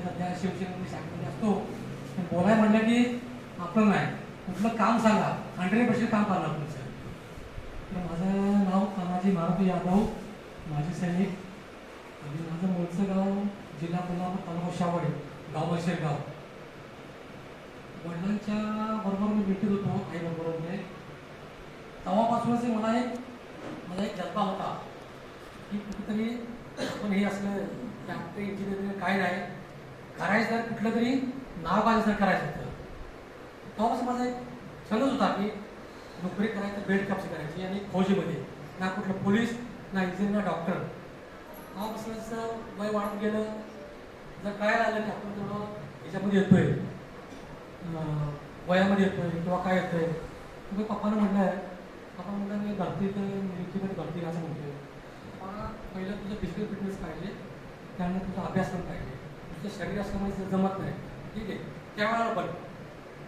सध्या शिवसेनेमध्ये शाखेमध्ये असतो, पण बोलाय म्हणलं की आपलं नाही, कुठलं काम सांगा 100% काम करणार तुमचं. तर माझं नाव तानाजी मारुती यादव, माजी सैनिक, आणि माझं मूळचं गाव जिल्हा कोल्हापूर, तालुका शावडे, गाव शेरगाव. वडिलांच्या बरोबर मी भेटत होतो, आईबरोबर वगैरे. तेव्हापासूनच माझा एक जज्बा होता की कुठेतरी आपण हे असलं डॉक्टर इंजिनिअरिंग काय नाही करायचं, तर कुठलं तरी नाव गाजसर करायचं होतं. तेव्हापासून माझा एक छंदच होता की नोकरी करायचं, बेड कापशी करायची, आणि फौजीमध्ये ना कुठलं पोलीस, ना इंजिनियर, ना डॉक्टर. तेव्हापासूनच वय वाढत गेलं. जर कळायला आलं की आपण थोडं ह्याच्यामध्ये येतोय, वयामध्ये येतोय किंवा काय येतोय, तुम्ही पप्पानं म्हणलं मी भरतीत नियुक्तीमध्ये भरती असं म्हणतोय. पप्पा पहिलं तुझं फिजिकल फिटनेस पाहिजे, त्यानंतर तुझा अभ्यास पण पाहिजे. तुझं शरीर असल्यामुळे जमत नाही, ठीक आहे, त्यावेळेला पण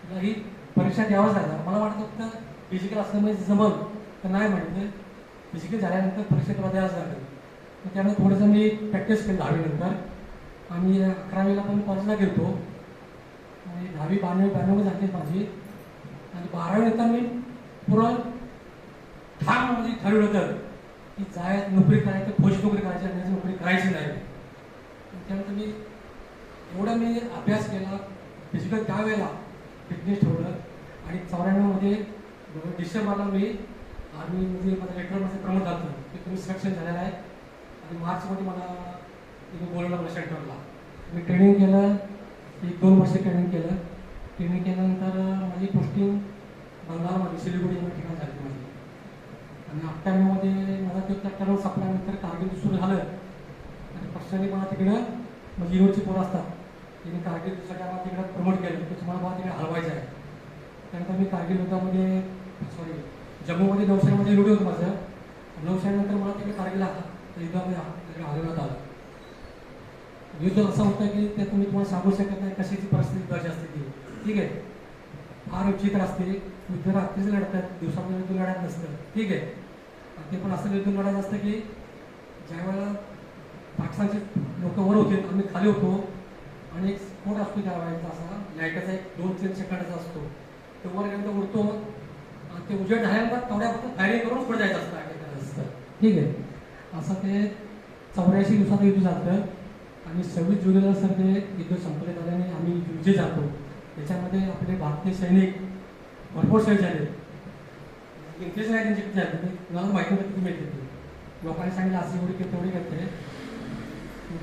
तुला ही परीक्षा द्यावंच लागणार. मला वाटतं फक्त फिजिकल असल्यामुळे जमल तर नाही, म्हणजे फिजिकल झाल्यानंतर परीक्षा तुला द्यावंच लागेल. त्यामुळे थोडंसं मी प्रॅक्टिस केली 10वीनंतर, आणि 11वीला पण कॉलेजला गेलो. आणि 10वी 92 झाली माझी, आणि 12वीनंतर मी पुरं ठाम म्हणजे ठरवलं तर की नोकरी करायची, फौजी नोकरी करायची, आणि नोकरी करायची नाही. त्यानंतर मी अभ्यास केला, फिजिकल त्यावेळेला फिटनेस ठेवलं, आणि 94मध्ये डिसेंबरला मी आर्मीमध्ये माझ्या लेटरमध्ये प्रमोट झालं की तुम्ही सिलेक्शन झालेलं आहे. आणि मार्चमध्ये मला तिथे बोलवलं मला सेंटरला. मी ट्रेनिंग केलं, 1-2 वर्ष ट्रेनिंग केलं. ट्रेनिंग केल्यानंतर माझी पोस्टिंग बंगालमध्ये सिलिगुडी या ठिकाणी झाली माझी. आणि 98मध्ये मला ते टर्म संपल्यानंतर कारगिल सुरू झालं, आणि पर्सनली मला तिकडं म्हणजे युनिव्हर्सिटी पोरं असतात, तिने कारगिल दुसऱ्या मला तिकडं प्रमोट केलं की तुम्हाला मला तिकडे हलवायचं आहे. त्यानंतर मी कारगिल युद्धामध्ये जम्मूमध्ये नौसेनेमध्ये रुढी होतं माझं. नौसेनेनंतर मला तिकडे कारगिल युद्धामध्ये तिकडे हलवण्यात आलं. युद्ध असं होतं की ते तुम्हाला सांगू शकत नाही कशाची परिस्थिती युद्धाची असते ती, ठीक आहे. फार विचित्र असते. युद्ध रात्रीच लढतात, दिवसामध्ये युद्ध लढायचं नसतं, ठीक आहे. ते पण असं युद्ध लढायचं असतं की ज्यावेळेला पाकिस्तानचे लोक वर होते, आम्ही खाली होतो, आणि एक स्फोट असतो त्यावेळेचा, असा लाईटाचा 1-2-3 सेकंदाचा असतो. तो वर गेल्यानंतर उडतो, ते उजेड झाल्यानंतर तेवढ्या फक्त फायरिंग करून पुढे जायचं असतं, ठीक आहे. असं ते 84 दिवसाचं युद्ध झालं, आणि 26 जुलैला सर ते युद्ध संपले झाल्याने आम्ही विजय जातो. त्याच्यामध्ये आपले भारतीय सैनिक भरपूर शहीद झाले. इंटरेस्ट नाही त्यांची किती झाले, मला माहिती नव्हती किती मिळते ती. लोकांनी सांगितलं असं एवढी करते एवढी करते.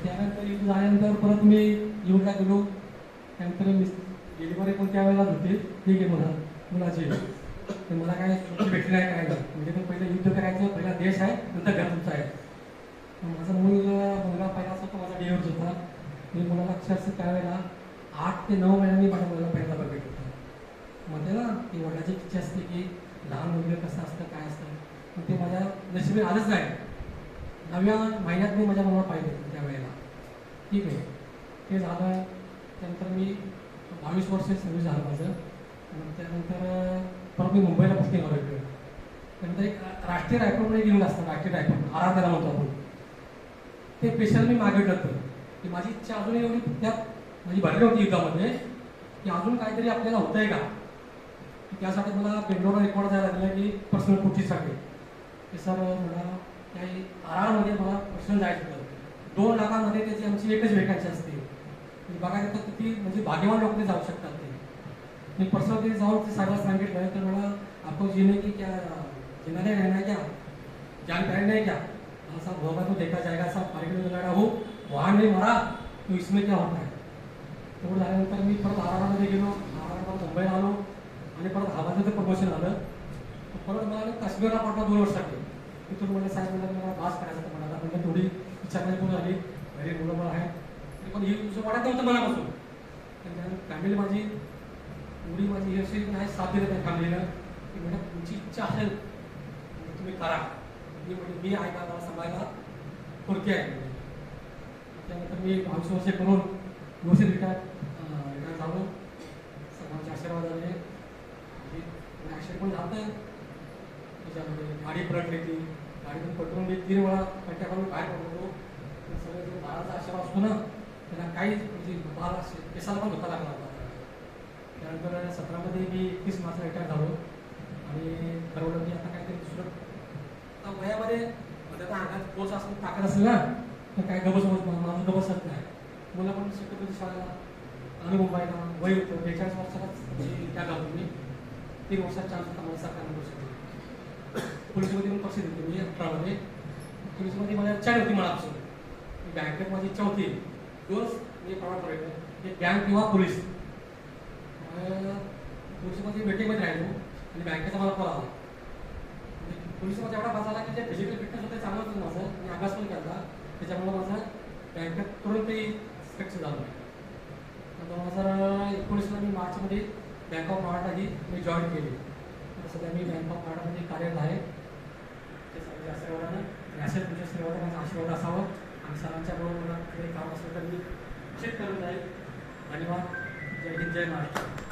त्यानंतर युद्ध झाल्यानंतर परत मी येऊनला गेलो. त्यानंतर मी डिलिव्हरी पण त्यावेळेलाच होती, ठीक आहे. मुलाची तर मला काय सुट्टी भेटली नाही, काय नाही. म्हणजे ते पहिलं युद्ध करायचं, पहिला देश आहे, नंतर घर तुमचा आहे. माझा मुलगा पहिला असं तो माझा डिलिव्हर होता. मी मुलाला अक्षरशः त्यावेळेला 8 ते 9 महिन्यांनी माझ्या मुलाला पहिला बघितलं होतं. म्हणते ना की वडिलाची इच्छा असते की लहान मुलगा कसं असतं, काय असतं, पण ते माझ्या नशिबी आलंच नाही. 9व्या महिन्यात मी माझ्या मुलाला पाहिलं त्यावेळेला, ठीक आहे. ते झालं. त्यानंतर मी 22 वर्ष सर्व्हिस झालं माझं. त्यानंतर परत मी मुंबईला पोस्टिंग आलो इकडे. त्यानंतर एक राष्ट्रीय रायफलमध्ये घेऊन असतं, राष्ट्रीय रायफल आराधना म्हणतो आपण. ते स्पेशल मी मागे ठरतं की माझी इच्छा अजूनही एवढी त्यात माझी भरली होती युद्धामध्ये की अजून काहीतरी आपल्याला होतं आहे का. त्यासाठी मला बेंगलोरला रेकॉर्ड जायला लागलं की पर्सनल कोचिंगसाठी. की सर मला काही आरामध्ये मला पर्सनल जायचं होतं. 2 लाखांमध्ये त्याची आमची एकच वेकेन्सी असते. बघायला तर किती म्हणजे भाग्यवान लोक जाऊ शकतात ते. मी पर्सनल जाऊन ते सगळं सांगितलं तर मला आपको जीने की क्या जिंदा नहीं रहना क्या, जान पहन नहीं क्या, ऐसा होगा तो देखा जाएगा, सब पार्टी में लड़ा हो, वहाँ नहीं मरा तो इसमें क्या होता है. तेवढं झाल्यानंतर मी परत आरामध्ये गेलो, आरामध्ये मुंबईला आलो, आणि परत हवाचं प्रमोशन आलं. परत मला काश्मीरला पडला 2 वर्षासाठी. तिथून मला साहेब मला पास करायचं होतं. मला म्हणजे थोडी इच्छा माझी पूर्ण झाली. घरी मुलं मला आहेत, पण ही तुझं वाटत नव्हतं मनापासून. त्यानंतर फॅमिली माझी एवढी माझी अशी नाही साथ दिलं त्या फॅमिलीनं की म्हणजे तुमची इच्छा असेल तुम्ही करा. मी आहे का मला सांभाळायला पुरती आहे. त्यानंतर मी 22 वर्ष करून व्यवस्थित रिटायर झालो. सर्वांचे आशीर्वाद झाले. ॲक्सिडेंट पण झालं. त्याच्यामध्ये गाडी पलटली ती. गाडीतून पटवून मी 3 वेळा पट्ट्या करून बाहेर पडलो. सगळे जो दाराचा आशीर्वाद असतो ना त्याला काही म्हणजे बाल असे केसाला पण धोका लागला होता. त्यानंतर 17मध्ये मी 31 मार्चला रिटायर झालो आणि ठरवलं की आता काहीतरी दुसरं आता वयामध्ये आता अंगात पोच असं ताकद असेल ना तर काय गबस माझं गबसत नाही. मला पण शक्यतो शाळेला आणि मुंबईला वय होतं 42 वर्षालाच म्हणजे त्या गावून मी 3 वर्षात चान्स होता मला सरकारने गोष्ट पोलिसमध्ये पण पक्ष दिली मी 18मध्ये. पोलिसमध्ये मला इच्छा होती मनापासून. बँकेत माझी इच्छा होती 2 मी प्रमाण करायचं एक बँक किंवा पोलीस. पोलिसमध्ये मीटिंगमध्ये राहिलो आणि बँकेचा मला कॉल आला. पोलिसमध्ये एवढा भास आला की जे फिजिकल फिटनेस होतं चांगलं होतं माझं मी अभ्यास पण केला त्याच्यामुळे माझं बँकेत तुरंतही सक्सेस झालो. 2019ला मी मार्चमध्ये bank of Maharashtra he me join केली. सध्या मी बँक ऑफ महाराष्ट्रामध्ये कार्यरत आहे. ते सगळे आशीर्वादानं असेल तुमच्या सर्वांना माझा आशीर्वाद असावं आणि सरांच्या बरोबर मला काही काम असेल तर मी चेक करत जाईल. धन्यवाद. जय हिंद जय महाराष्ट्र.